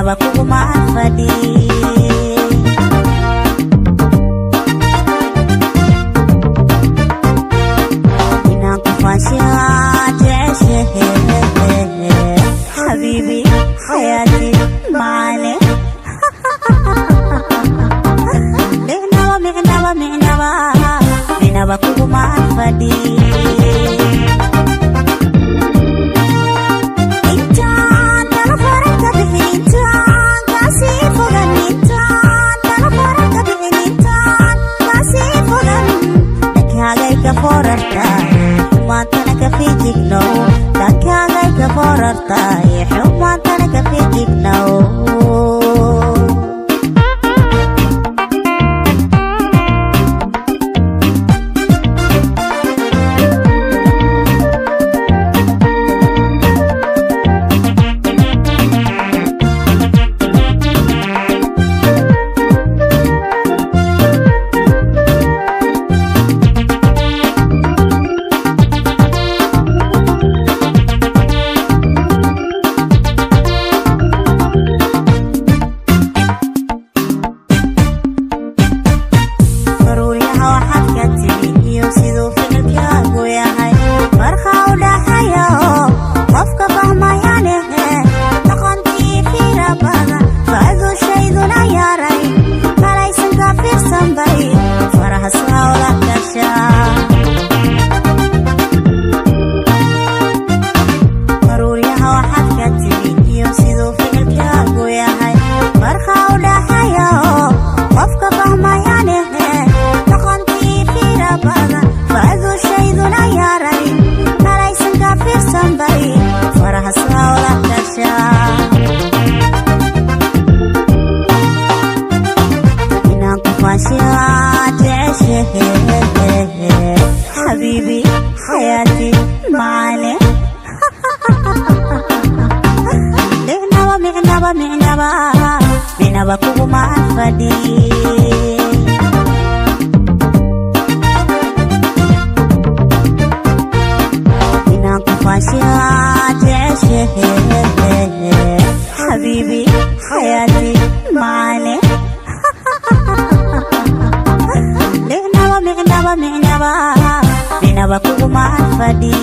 minaba kuguma fadhi inaan ku faashiyaa حبيبي حياتي معاني minaba kuguma fadhi intaan tala faraka bixin intaan kaasii fogan intaan tala faraka bixin intaan kaasii fogan dhakaagay ka forartaay xumaantana ka fiijignow dhakaagay ka forartaay xumaantana ka fiijignow حبيبي حياتي معاني minaba kuguma fadhi inaan ku faashiyaa حبيبي حياتي معاني minaba kuguma fadhi